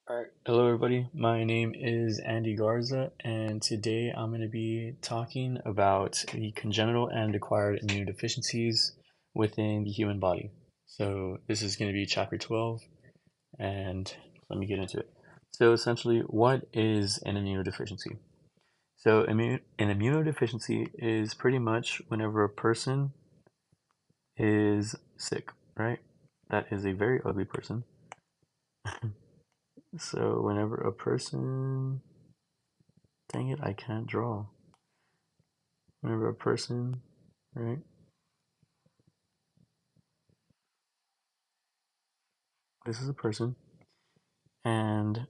Alright, hello everybody. My name is Andy Garza, and today I'm going to be talking about the congenital and acquired immunodeficiencies within the human body. So this is going to be chapter 12, and let me get into it. So essentially, what is an immunodeficiency? So an immunodeficiency is pretty much whenever a person is sick, right? That is a very ugly person. So whenever a person, dang it, I can't draw. Whenever a person, right? This is a person, and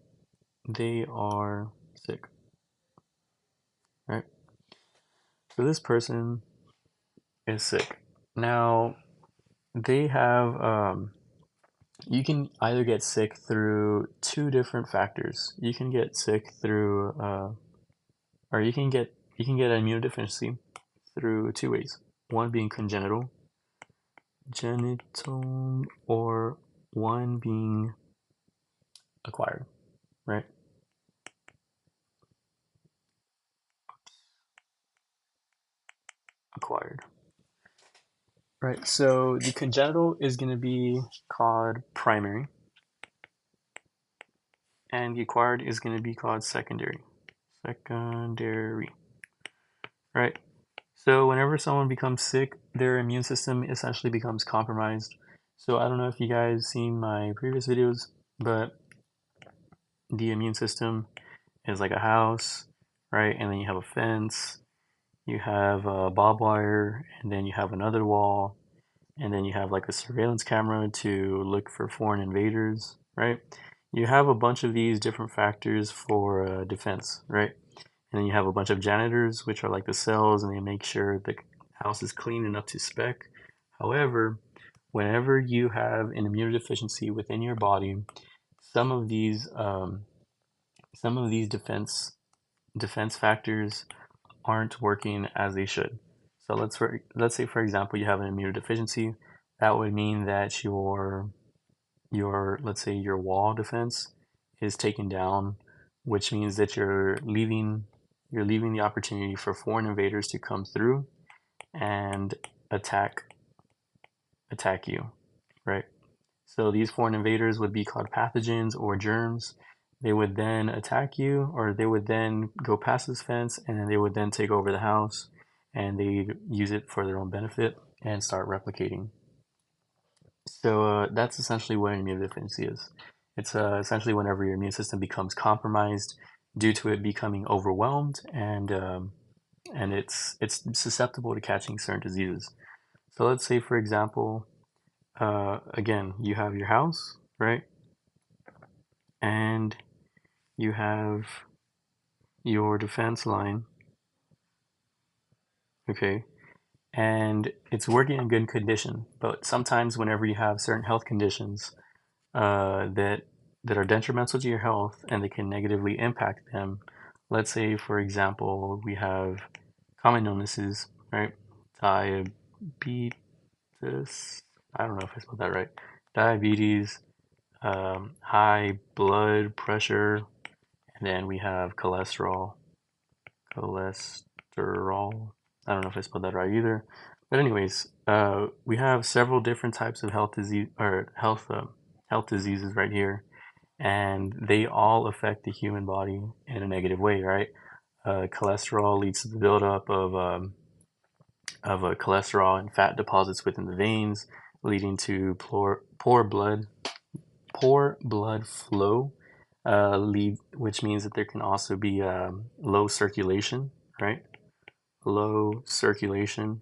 they are sick, right? So this person is sick. Now, they have, you can either get sick through two different factors. You can get sick through, or you can get an immunodeficiency through two ways. One being genital, or one being acquired, right? Acquired. Right, so the congenital is going to be called primary, and the acquired is going to be called secondary. Secondary, right? So whenever someone becomes sick, their immune system essentially becomes compromised. So I don't know if you guys seen my previous videos, but the immune system is like a house, right? And then you have a fence, you have a barbed wire, and then you have another wall, and then you have like a surveillance camera to look for foreign invaders, right? You have a bunch of these different factors for defense, right? And then you have a bunch of janitors, which are like the cells, and they make sure the house is clean enough to spec. However, whenever you have an immunodeficiency within your body, some of these um, some of these defense factors aren't working as they should. So let's say for example you have an immunodeficiency. That would mean that your let's say your wall defense is taken down, which means that you're leaving the opportunity for foreign invaders to come through and attack attack you, right? So these foreign invaders would be called pathogens or germs. They would then attack you, or they would then go past this fence, and then they would then take over the house, and they use it for their own benefit and start replicating. So that's essentially what an immunodeficiency is. It's essentially whenever your immune system becomes compromised due to it becoming overwhelmed, and it's susceptible to catching certain diseases. So let's say, for example, again, you have your house, right? And you have your defense line, okay? And it's working in good condition. But sometimes, whenever you have certain health conditions that are detrimental to your health and they can negatively impact them, let's say, for example, we have common illnesses, right? Diabetes, I don't know if I spelled that right. Diabetes, high blood pressure, and then we have cholesterol. I don't know if I spelled that right either. But anyways, we have several different types of health diseases right here, and they all affect the human body in a negative way, right? Cholesterol leads to the buildup of cholesterol and fat deposits within the veins, leading to poor blood flow, which means that there can also be low circulation, right? Low circulation,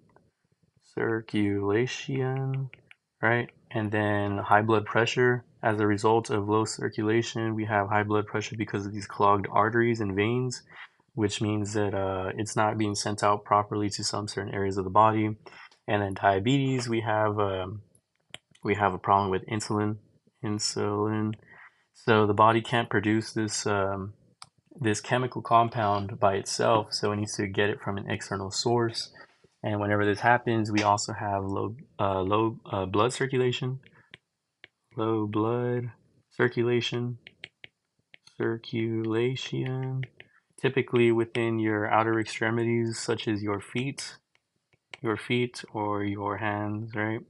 right? And then high blood pressure. As a result of low circulation, we have high blood pressure because of these clogged arteries and veins, which means that it's not being sent out properly to some certain areas of the body. And then diabetes, we have a problem with insulin. So the body can't produce this chemical compound by itself, so it needs to get it from an external source. And whenever this happens, we also have low blood circulation, low blood circulation, circulation, typically within your outer extremities, such as your feet or your hands, right?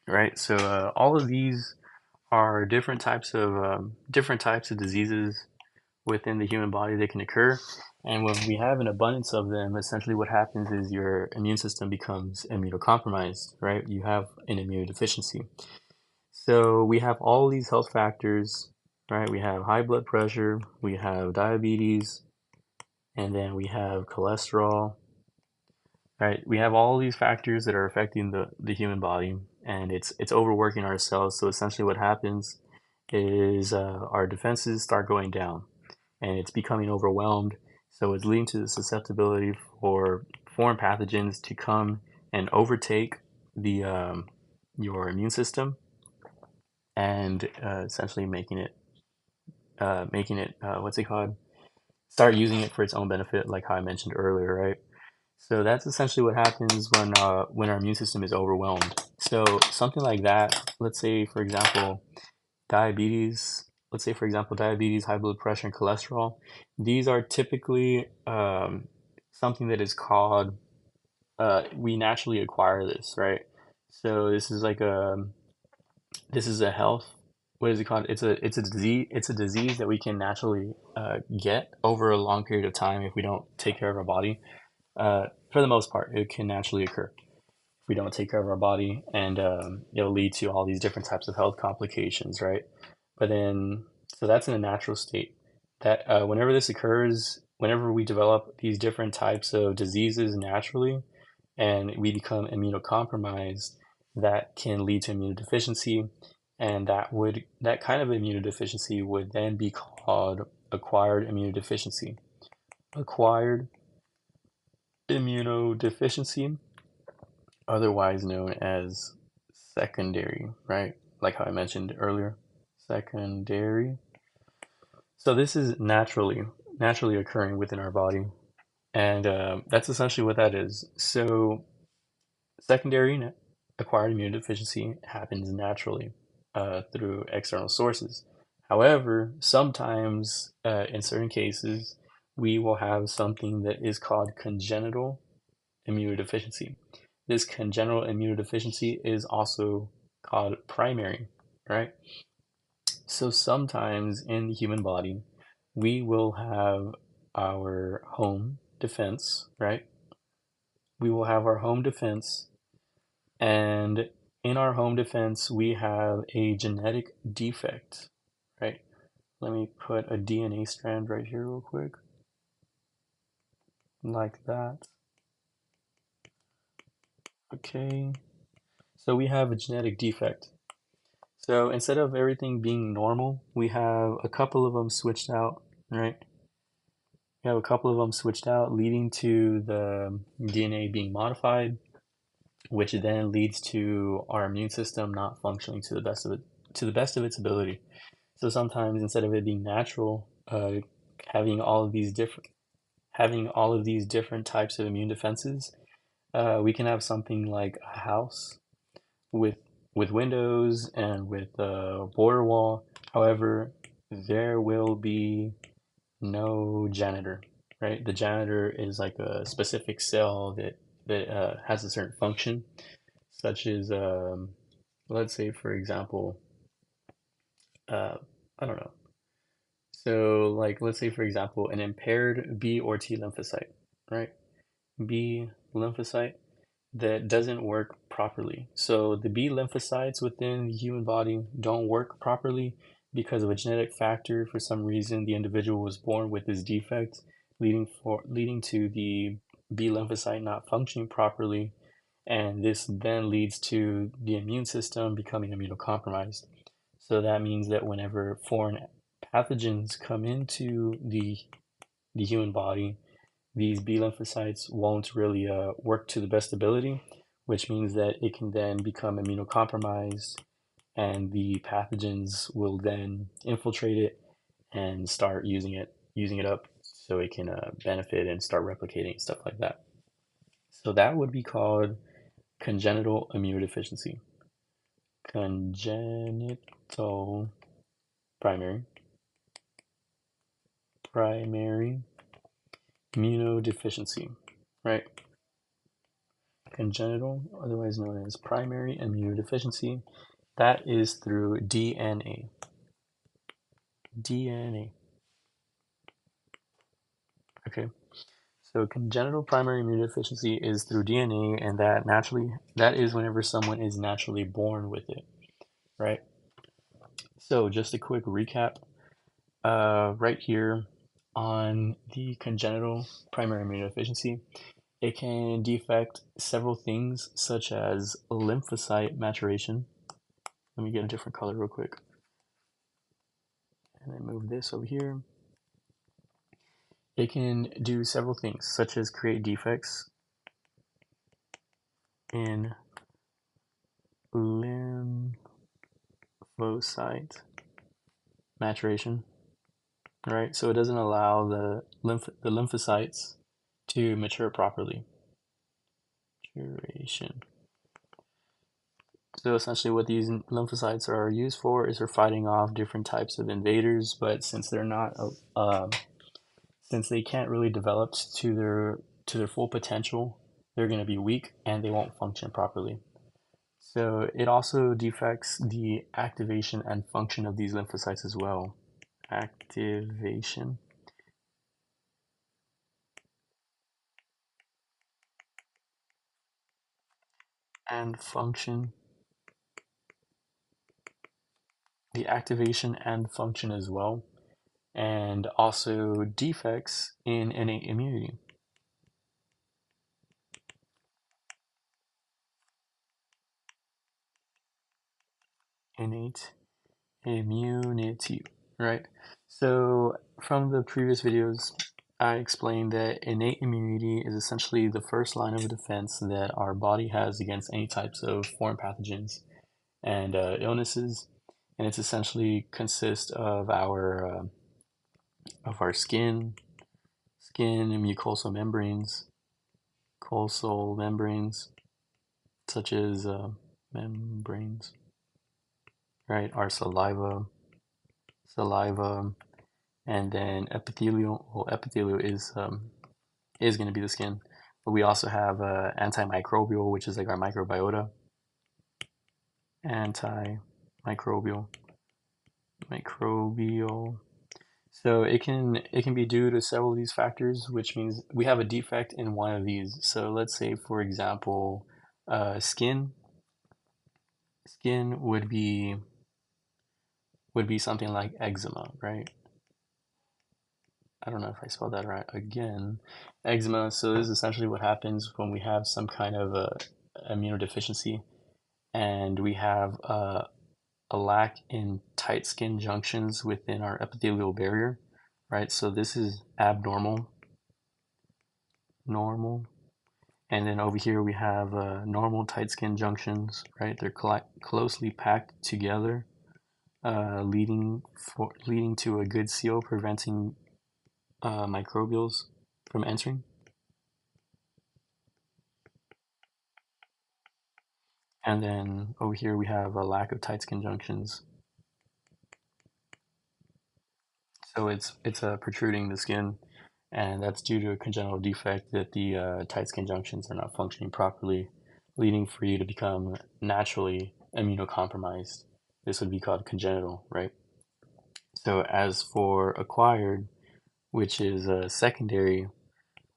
Right. So all of these are different types of diseases within the human body that can occur. And when we have an abundance of them, essentially what happens is your immune system becomes immunocompromised, right? You have an immunodeficiency. So we have all these health factors, right? We have high blood pressure, we have diabetes, and then we have cholesterol, right? We have all these factors that are affecting the human body, and it's overworking our cells. So essentially what happens is our defenses start going down, and it's becoming overwhelmed. So it's leading to the susceptibility for foreign pathogens to come and overtake the your immune system, and essentially making it what's it called? Start using it for its own benefit, like how I mentioned earlier, right? So that's essentially what happens when our immune system is overwhelmed. So something like that, let's say for example, diabetes. Let's say for example, diabetes, high blood pressure, and cholesterol. These are typically something that is called we naturally acquire this, right? So this is a health. What is it called? It's a disease. It's a disease that we can naturally get over a long period of time if we don't take care of our body. For the most part, it can naturally occur if we don't take care of our body, and it'll lead to all these different types of health complications, right? But then, so that's in a natural state. That whenever this occurs, whenever we develop these different types of diseases naturally, and we become immunocompromised, that can lead to immunodeficiency, and that kind of immunodeficiency would then be called acquired immunodeficiency. Acquired immunodeficiency, otherwise known as secondary, right? Like how I mentioned earlier, secondary. So this is naturally occurring within our body, and that's essentially what that is. So secondary acquired immunodeficiency happens naturally through external sources. However, sometimes in certain cases, we will have something that is called congenital immunodeficiency. This congenital immunodeficiency is also called primary, right? So sometimes in the human body, we will have our home defense, right? We will have our home defense, and in our home defense, we have a genetic defect, right? Let me put a DNA strand right here real quick, like that. Okay, so we have a genetic defect. So instead of everything being normal, we have a couple of them switched out, right? We have a couple of them switched out, leading to the DNA being modified, which then leads to our immune system not functioning to the best of its ability. So sometimes instead of it being natural, having all of these different having all of these different types of immune defenses, we can have something like a house with windows and with a border wall. However, there will be no janitor, right? The janitor is like a specific cell that has a certain function, such as let's say for example, uh, I don't know. So like let's say for example, an impaired B or T lymphocyte, right? B lymphocyte that doesn't work properly. So the B lymphocytes within the human body don't work properly because of a genetic factor. For some reason, the individual was born with this defect, leading to the B lymphocyte not functioning properly, and this then leads to the immune system becoming immunocompromised. So that means that whenever foreign pathogens come into the human body, these B lymphocytes won't really work to the best ability, which means that it can then become immunocompromised, and the pathogens will then infiltrate it and start using it up, so it can benefit and start replicating and stuff like that. So that would be called congenital immunodeficiency. Congenital primary immunodeficiency, right? Congenital, otherwise known as primary immunodeficiency, that is through DNA. Okay. So congenital primary immunodeficiency is through DNA, and that is whenever someone is naturally born with it, right? So just a quick recap, right here on the congenital primary immunodeficiency, it can defect several things such as lymphocyte maturation. Let me get a different color real quick, and then move this over here. It can do several things such as create defects in lymphocyte maturation, right? So it doesn't allow the lymphocytes to mature properly. Maturation. So essentially what these lymphocytes are used for is for fighting off different types of invaders, but since they're not since they can't really develop to their full potential, they're going to be weak and they won't function properly. So it also defects the activation and function of these lymphocytes as well. Activation and function. The activation and function as well, and also defects in innate immunity. Innate immunity, right? So from the previous videos, I explained that innate immunity is essentially the first line of defense that our body has against any types of foreign pathogens and illnesses, and it's essentially consists of our skin and mucosal membranes, such as membranes, right? Our saliva, and then epithelial. Well, epithelial is going to be the skin, but we also have antimicrobial, which is like our microbiota. Antimicrobial, microbial. So it can be due to several of these factors, which means we have a defect in one of these. So let's say, for example, skin. Skin would be something like eczema, right? I don't know if I spelled that right again. Eczema. So this is essentially what happens when we have some kind of immunodeficiency, and we have a lack in tight skin junctions within our epithelial barrier, right? So this is abnormal, normal, and then over here we have normal tight skin junctions, right? They're closely packed together, leading to a good seal, preventing microbials from entering. And then over here we have a lack of tight skin junctions. So it's protruding the skin, and that's due to a congenital defect that the tight skin junctions are not functioning properly, leading for you to become naturally immunocompromised. This would be called congenital, right? So as for acquired, which is secondary,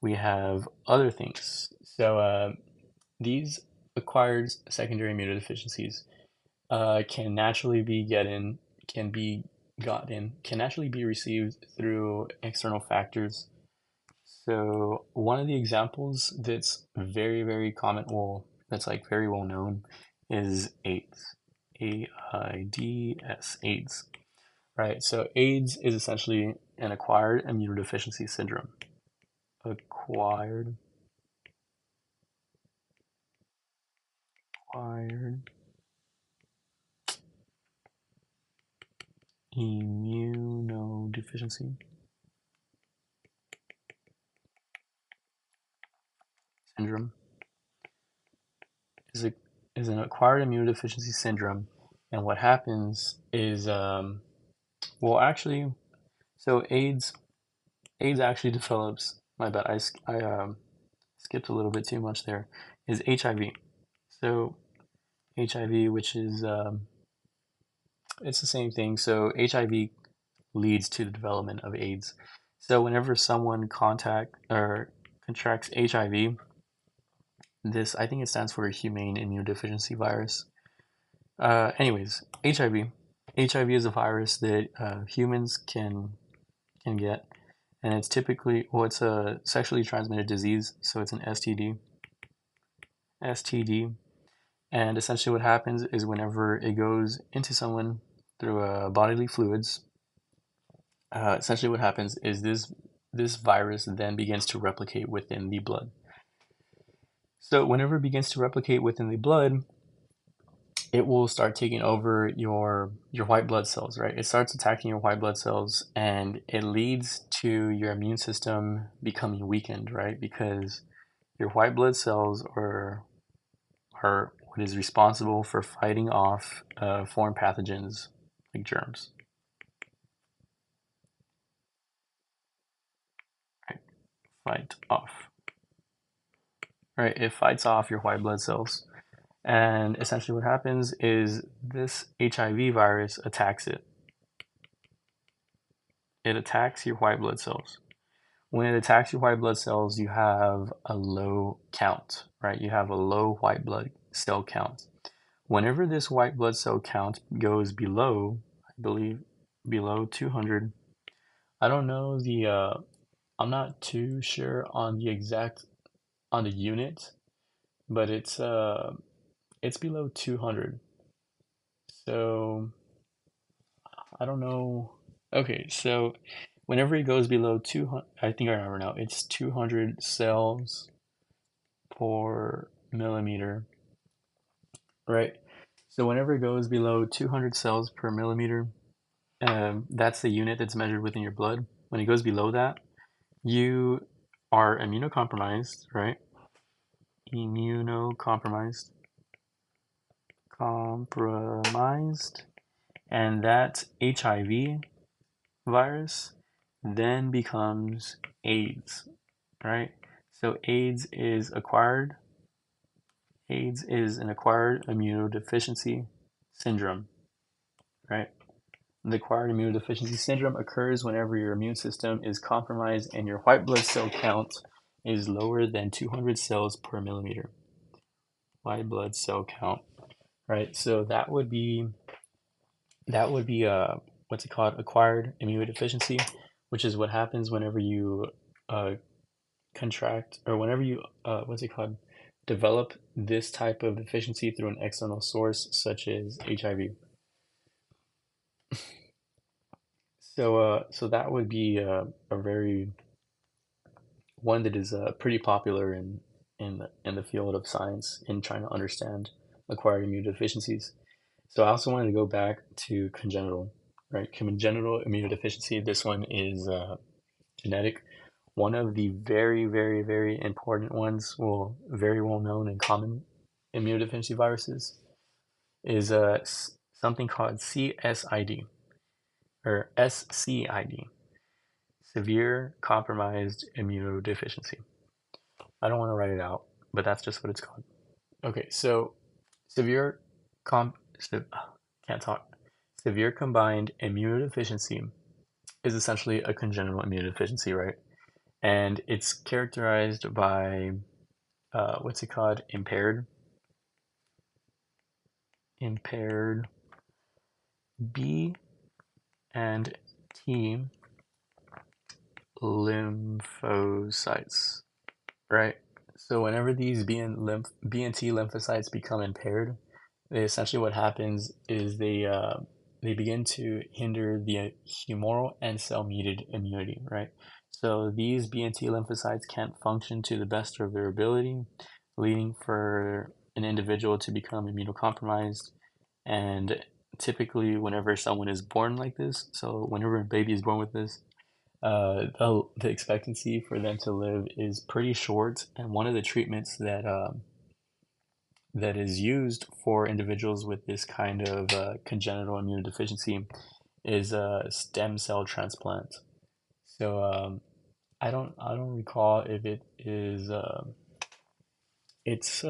we have other things. So these acquired secondary immunodeficiencies can naturally be can naturally be received through external factors. So one of the examples that's very common, well, that's like very well known, is AIDS. AIDS, AIDS, right? So AIDS is essentially an acquired immunodeficiency syndrome. Acquired immunodeficiency syndrome is an acquired immunodeficiency syndrome, and what happens is Well, actually, so AIDS actually develops. My bad. I skipped a little bit too much there. Is HIV. So HIV, which is it's the same thing. So HIV leads to the development of AIDS. So whenever someone contact or contracts HIV, this I think it stands for humane immunodeficiency virus. Anyways, HIV. HIV is a virus that humans can get, and it's typically it's a sexually transmitted disease, so it's an STD. STD, and essentially what happens is whenever it goes into someone through bodily fluids, essentially what happens is this virus then begins to replicate within the blood. So whenever it begins to replicate within the blood, it will start taking over your white blood cells, right? It starts attacking your white blood cells, and it leads to your immune system becoming weakened, right? Because your white blood cells are what is responsible for fighting off foreign pathogens like germs. Right? Fight off. Right? It fights off your white blood cells. And essentially what happens is this HIV virus attacks it. It attacks your white blood cells. When it attacks your white blood cells, you have a low count, right? You have a low white blood cell count. Whenever this white blood cell count goes below, I believe, below 200, I don't know I'm not too sure on the unit, but it's below 200. So I don't know. Okay, so whenever it goes below 200, I think I remember now, it's 200 cells per millimeter, right? So whenever it goes below 200 cells per millimeter, that's the unit that's measured within your blood. When it goes below that, you are immunocompromised, right? Immunocompromised, compromised, and that HIV virus then becomes AIDS, right? So AIDS is an acquired immunodeficiency syndrome, right? The acquired immunodeficiency syndrome occurs whenever your immune system is compromised and your white blood cell count is lower than 200 cells per millimeter. White blood cell count, right? So that would be what's it called? Acquired immunodeficiency, which is what happens whenever you uh, contract or whenever you what's it called? Develop this type of deficiency through an external source such as HIV. So that would be a very one that is pretty popular in the field of science in trying to understand acquired immunodeficiencies. So I also wanted to go back to congenital, right? Congenital immunodeficiency. This one is genetic. One of the very, very, very important ones, well, very well known and common immunodeficiency viruses is something called CSID or SCID, severe compromised immunodeficiency. I don't want to write it out, but that's just what it's called. Okay, so severe com can't talk. Severe combined immunodeficiency is essentially a congenital immunodeficiency, right? And it's characterized by what's it called? Impaired B and T lymphocytes, right? So whenever these B and T lymphocytes become impaired, essentially what happens is they begin to hinder the humoral and cell-mediated immunity, right? So these B and T lymphocytes can't function to the best of their ability, leading for an individual to become immunocompromised. And typically, whenever someone is born like this, so whenever a baby is born with this, the expectancy for them to live is pretty short. And one of the treatments that is used for individuals with this kind of congenital immunodeficiency is a stem cell transplant. So I don't recall if it is it's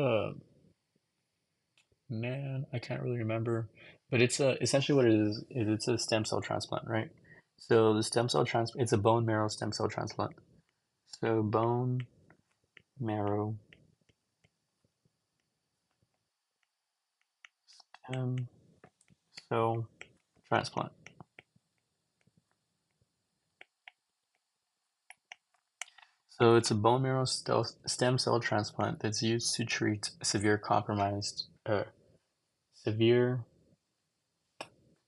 man, I can't really remember, but it's essentially what it is it's a stem cell transplant, right? So the stem cell transplant, it's a bone marrow stem cell transplant. So bone marrow stem cell transplant. So it's a bone marrow stem cell transplant that's used to treat severe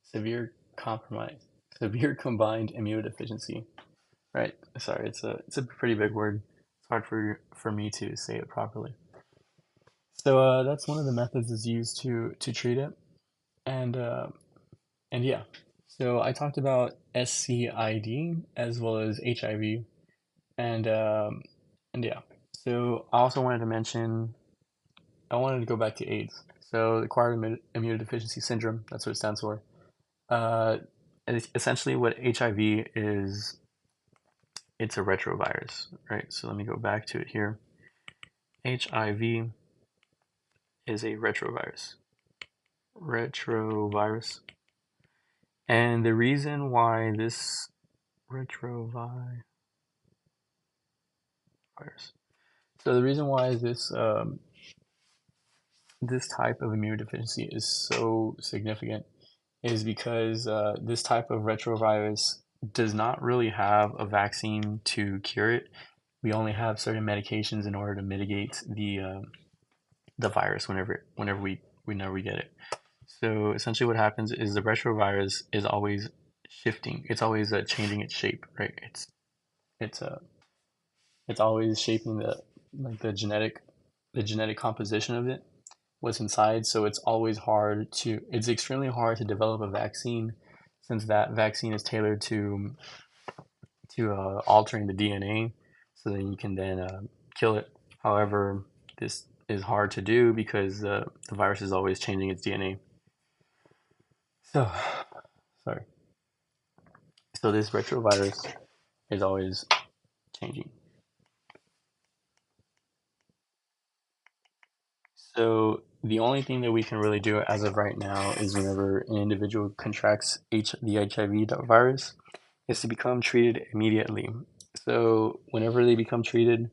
severe compromise, severe combined immunodeficiency. Right. Sorry, it's a pretty big word. It's hard for me to say it properly. So that's one of the methods is used to treat it, and yeah. So I talked about SCID as well as HIV, and yeah. So I also wanted to mention I wanted to go back to AIDS. So acquired immunodeficiency syndrome. That's what it stands for. Uh, essentially, what HIV is, it's a retrovirus, right? So let me go back to it here. HIV is a retrovirus. Retrovirus. And the reason why this retrovirus, so the reason why this type of immunodeficiency is so significant is because this type of retrovirus does not really have a vaccine to cure it. We only have certain medications in order to mitigate the virus whenever we get it. So essentially, what happens is the retrovirus is always shifting. It's always changing its shape, right? It's it's always shaping the genetic composition of it, what's inside. So it's extremely hard to develop a vaccine, since that vaccine is tailored to altering the DNA, so that you can then kill it. However, this is hard to do because the virus is always changing its DNA. So, sorry. So this retrovirus is always changing. So the only thing that we can really do as of right now is whenever an individual contracts the HIV virus, is to become treated immediately. So whenever they become treated,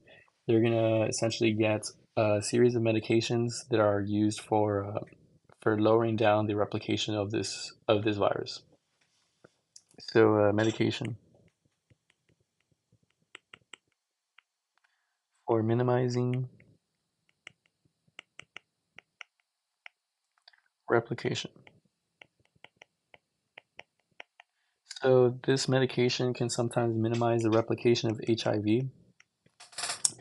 they're gonna essentially get a series of medications that are used for lowering down the replication of this virus. So medication for minimizing replication. So this medication can sometimes minimize the replication of HIV,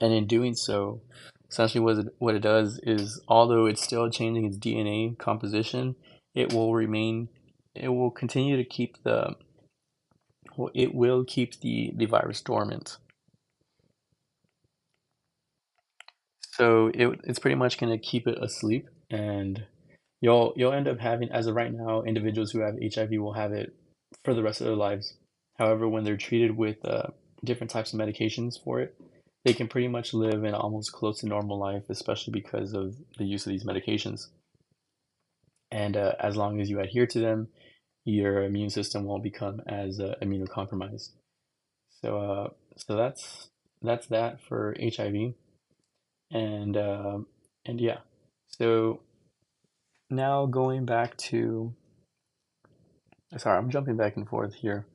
and in doing so, essentially what it does is, although it's still changing its DNA composition, it will remain, it will continue to keep it will keep the virus dormant. So it's pretty much going to keep it asleep, and you'll end up having, as of right now, individuals who have HIV will have it for the rest of their lives. However, when they're treated with different types of medications for it, they can pretty much live an almost close to normal life, especially because of the use of these medications. And as long as you adhere to them, your immune system won't become as immunocompromised. So that's that for HIV, and yeah. So now going back to, sorry, I'm jumping back and forth here.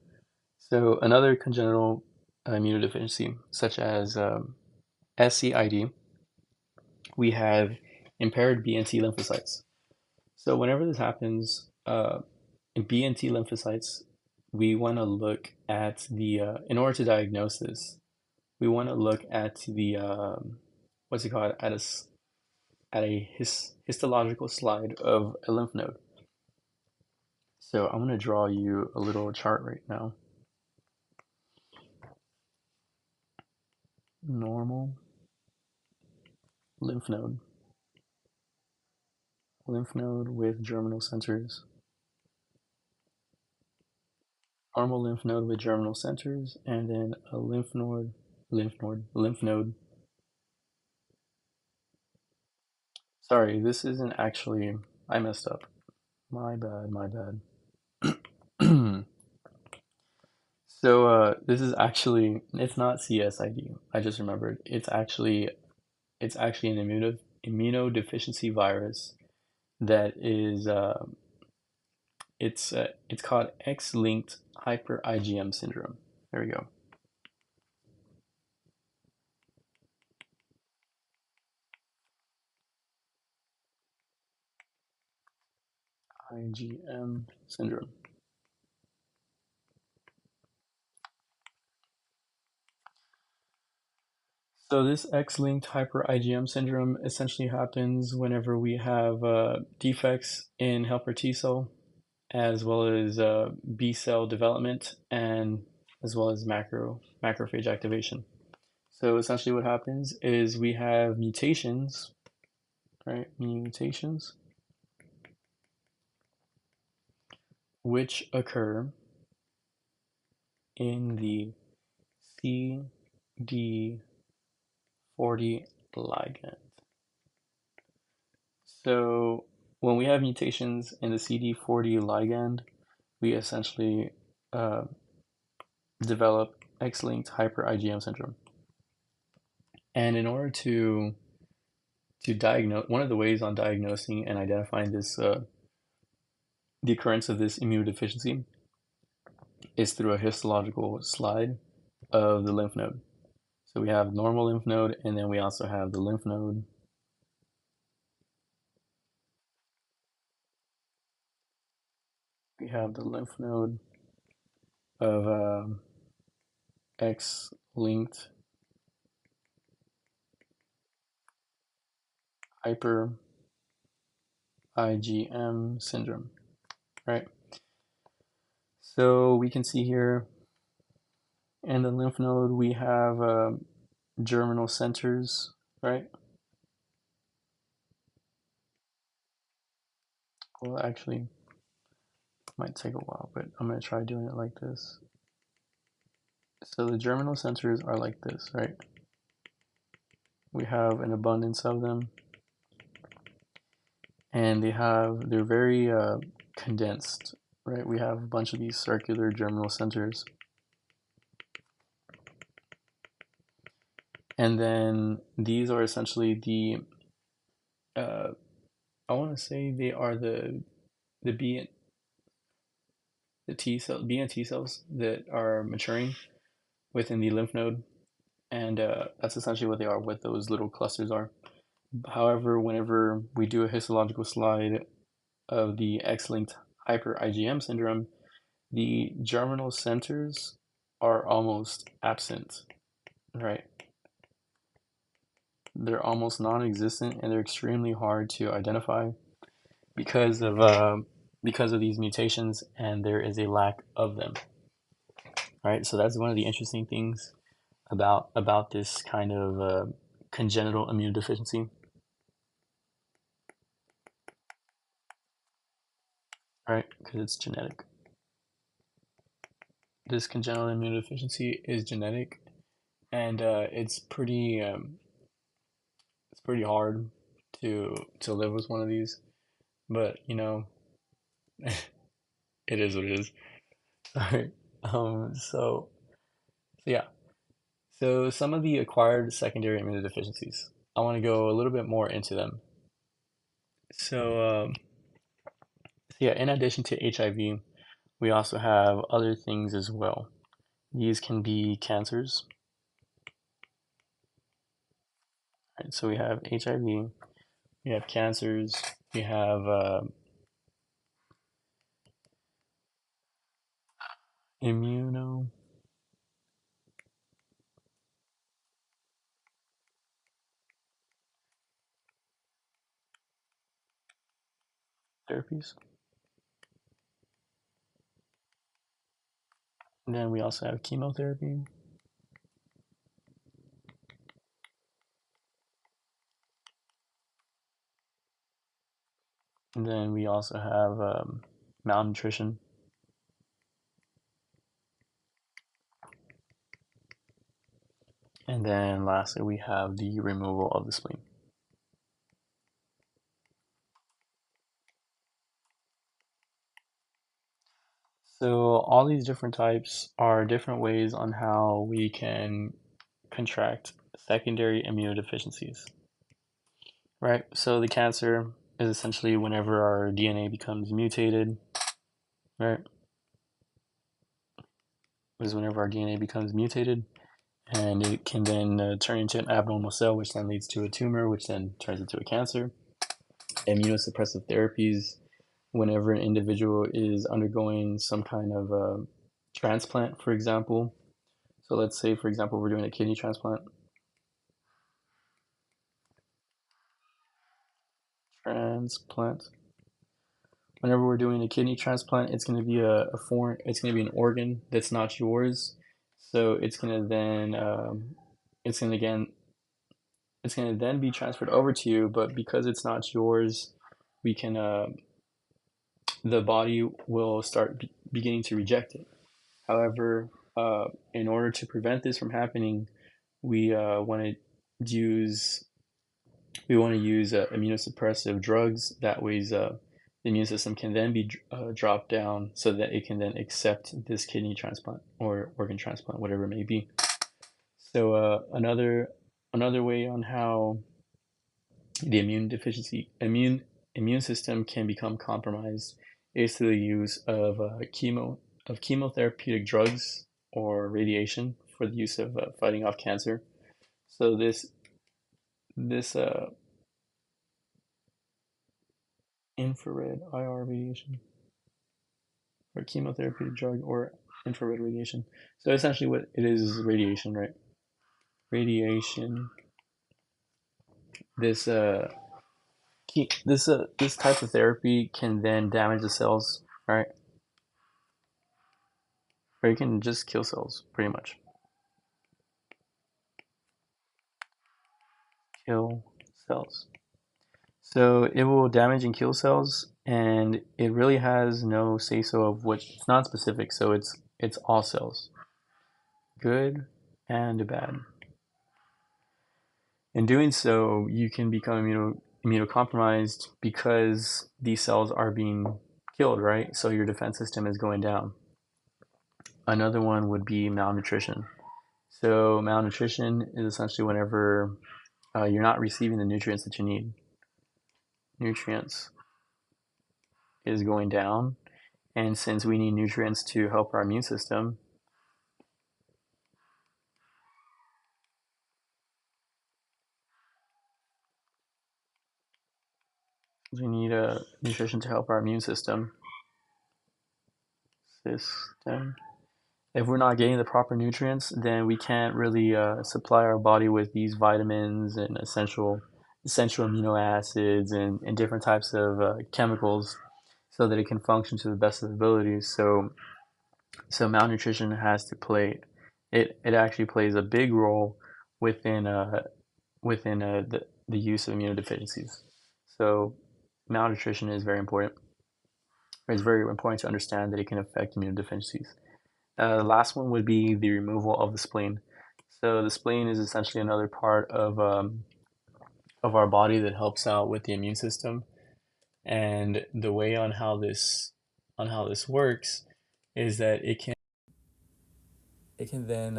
So another congenital immunodeficiency, such as SCID, we have impaired B and T lymphocytes. So whenever this happens, in B and T lymphocytes, we want to look at in order to diagnose this, we want to look at what's it called, at a histological slide of a lymph node. So I'm going to draw you a little chart right now. Normal lymph node. Lymph node with germinal centers. normal lymph node with germinal centers, and then a lymph node. Sorry, this isn't actually, I messed up. My bad, my bad. So this is actually, it's not CSID. I just remembered. It's actually an immunodeficiency virus that is it's called X-linked hyper IgM syndrome. There we go. IgM syndrome. So this X-linked hyper IgM syndrome essentially happens whenever we have defects in helper T cell, as well as B cell development, and as well as macrophage activation. So essentially, what happens is we have mutations, right? Mutations which occur in the CD40 ligand. So when we have mutations in the CD40 ligand, we essentially uh, develop X-linked hyper IgM syndrome. And in order to diagnose, one of the ways on diagnosing and identifying this the occurrence of this immunodeficiency is through a histological slide of the lymph node. So we have normal lymph node, and then we also have the lymph node. We have the lymph node of X-linked hyper IgM syndrome, right? So we can see here in the lymph node we have germinal centers, right? Well, actually, might take a while, but I'm going to try doing it like this. So the germinal centers are like this, right? We have an abundance of them, and they're very condensed, right? We have a bunch of these circular germinal centers, and then these are essentially uh, I want to say they are the B and T cells that are maturing within the lymph node, and that's essentially what they are, what those little clusters are. However, whenever we do a histological slide of the X-linked hyper IgM syndrome, the germinal centers are almost absent, right? They're almost non-existent, and they're extremely hard to identify because of these mutations, and there is a lack of them. Right, so that's one of the interesting things about this kind of congenital immune deficiency. Right, because it's genetic. This congenital immune deficiency is genetic, and it's pretty hard to live with one of these. But it is what it is. All right. So yeah. So some of the acquired secondary immunodeficiencies. I want to go a little bit more into them. So yeah, in addition to HIV, we also have other things as well. These can be cancers. Right? So we have HIV, we have cancers, we have immunotherapies. And then we also have chemotherapy. And then we also have malnutrition. And then lastly, we have the removal of the spleen. So all these different types are different ways on how we can contract secondary immunodeficiencies, right? So the cancer is essentially whenever our DNA becomes mutated, right? Is whenever our DNA becomes mutated, and it can then turn into an abnormal cell, which then leads to a tumor, which then turns into a cancer. Immunosuppressive therapies, whenever an individual is undergoing some kind of transplant, for example. So let's say, for example, we're doing a kidney transplant. Whenever we're doing a kidney transplant, it's going to be a foreign, it's going to be an organ that's not yours. So it's going to then, it's going to again, it's going to then be transferred over to you, but because it's not yours, we can, the body will start beginning to reject it. However, in order to prevent this from happening, we want to use immunosuppressive drugs. That way, the immune system can then be dropped down so that it can then accept this kidney transplant or organ transplant, whatever it may be. So another way on how the immune system can become compromised is through the use of chemotherapeutic drugs or radiation for the use of fighting off cancer. So this infrared IR radiation or chemotherapeutic drug or infrared radiation. So essentially, what it is radiation, right? Radiation. This this type of therapy can then damage the cells, right? Or you can just kill cells, pretty much. Kill cells. So it will damage and kill cells, and it really has no say so of which. It's not specific, so it's all cells, good and bad. In doing so, you can become immunocompromised because these cells are being killed, right? So your defense system is going down. Another one would be malnutrition. So malnutrition is essentially whenever you're not receiving the nutrients that you need. Nutrients is going down, and since we need nutrients to help our immune system, we need nutrition to help our immune system. If we're not getting the proper nutrients, then we can't really supply our body with these vitamins and essential amino acids and different types of chemicals so that it can function to the best of its abilities. So malnutrition has to play it actually plays a big role within the use of immunodeficiencies. So malnutrition is very important. It's very important to understand that it can affect immunodeficiencies. The last one would be the removal of the spleen. So the spleen is essentially another part of our body that helps out with the immune system. And the way on how this works is that it can then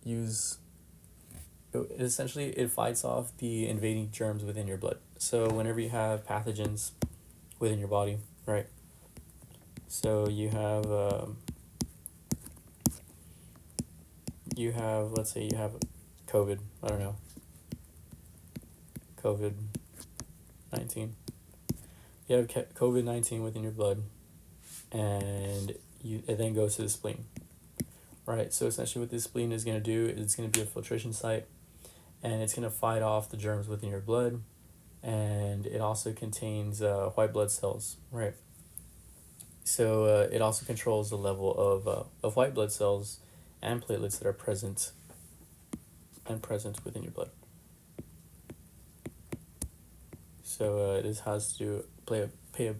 use essentially it fights off the invading germs within your blood. So whenever you have pathogens within your body, right? So you have let's say you have COVID. I don't know, COVID-19. You have COVID-19 within your blood, and it then goes to the spleen, right? So essentially, what this spleen is going to do is it's going to be a filtration site, and it's going to fight off the germs within your blood, and it also contains white blood cells, right? So it also controls the level of white blood cells and platelets that are present within your blood. So this has to play a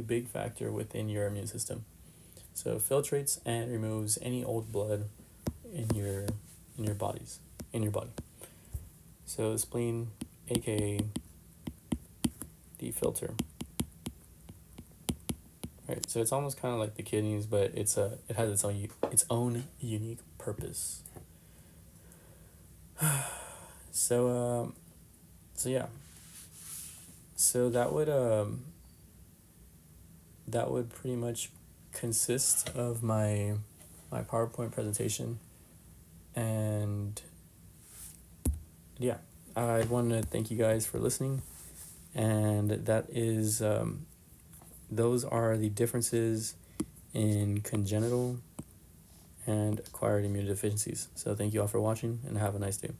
big factor within your immune system. So it filtrates and removes any old blood in in your body. So the spleen, aka the filter. Right, so it's almost kind of like the kidneys, but it has its own unique purpose. So yeah, so that would pretty much consist of my PowerPoint presentation, and yeah, I want to thank you guys for listening, and that is those are the differences in congenital and acquired immunodeficiencies. So thank you all for watching, and have a nice day.